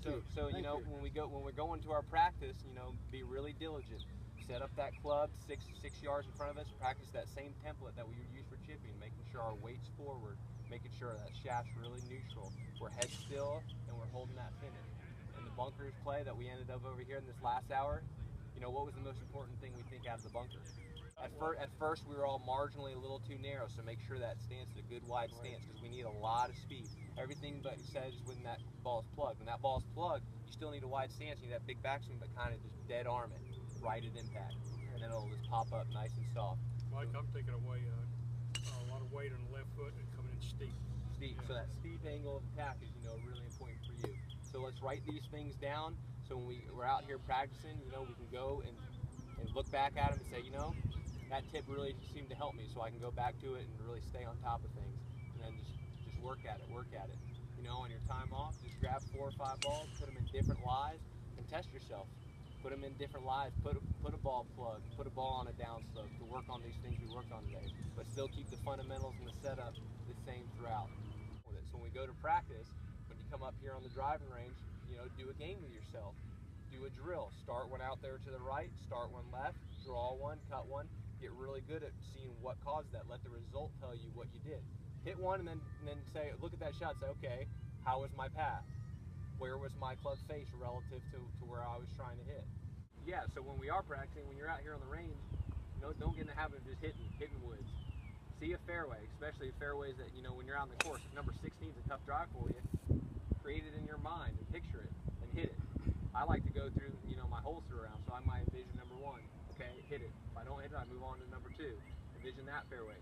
Thank you. So you know, when we're going to our practice, you know, be really diligent. Set up that club six yards in front of us. Practice that same template that we use for chipping, making sure our weight's forward, making sure that shaft's really neutral. We're head still and we're holding that finish. In the bunkers play that we ended up over here in this last hour, you know, what was the most important thing we think out of the bunker? At first, we were all marginally a little too narrow, so make sure that stance is a good wide stance because we need a lot of speed. Everything but says when that ball is plugged. When that ball is plugged, you still need a wide stance. You need that big backswing, but kind of just dead arm it right at impact, and then it'll just pop up nice and soft. Mike, I'm taking away a lot of weight on the left foot and coming in steep. Steep. Yeah. So that steep angle of attack is, you know, really important for you. So let's write these things down. So when we're out here practicing, you know, we can go and look back at them and say, you know, that tip really seemed to help me, so I can go back to it and really stay on top of things, and then just work at it. You know, on your time off, just grab 4 or 5 balls, put them in different lies, and test yourself. Put them in different lies. Put a ball plug. Put a ball on a downslope to work on these things we worked on today, but still keep the fundamentals and the setup the same throughout. So when we go to practice, when you come up here on the driving range, you know, do a game with yourself. Do a drill. Start one out there to the right. Start one left. Draw one. Cut one. Get really good at seeing what caused that. Let the result tell you what you did. Hit one and then say, look at that shot. Say, okay, how was my path? Where was my club face relative to where I was trying to hit? Yeah, so when we are practicing, when you're out here on the range, don't get in the habit of just hitting woods. See a fairway, especially fairways that, you know, when you're out on the course, if number 16 is a tough drive for you, create it in your mind and picture it and hit it. I like to go through, you know, my holster around, so I might envision number 1. Okay, hit it. If I don't hit it, I move on to number 2. Envision that fairway.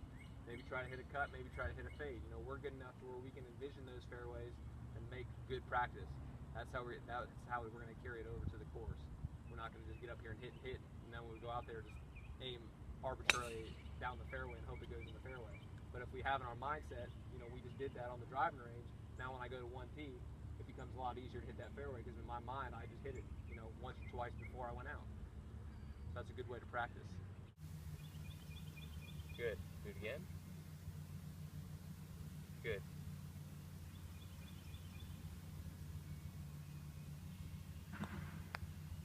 Maybe try to hit a cut, maybe try to hit a fade. You know, we're good enough to where we can envision those fairways and make good practice. That's how we're going to carry it over to the course. We're not going to just get up here and hit, and then when we go out there, just aim arbitrarily down the fairway and hope it goes in the fairway. But if we have in our mindset, you know, we just did that on the driving range. Now when I go to 1T, it becomes a lot easier to hit that fairway because in my mind, I just hit it, you know, once or twice before I went out. So that's a good way to practice. Good. Do it again. Good.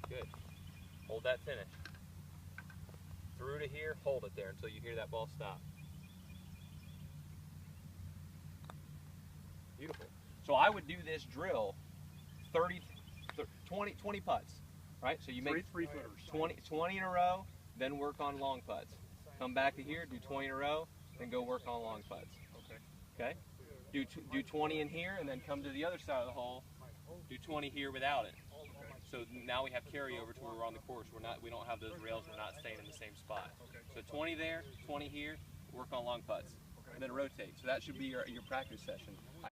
Good. Hold that finish. Through to here, hold it there until you hear that ball stop. Beautiful. So I would do this drill 20 putts, right? So you make 20 in a row, then work on long putts. Come back to here, do 20 in a row, then go work on long putts. Okay? Do 20 in here, and then come to the other side of the hole, do 20 here without it. So now we have carryover to where we're on the course. We don't have those rails. We're not staying in the same spot. So 20 there, 20 here. Work on long putts, and then rotate. So that should be your practice session.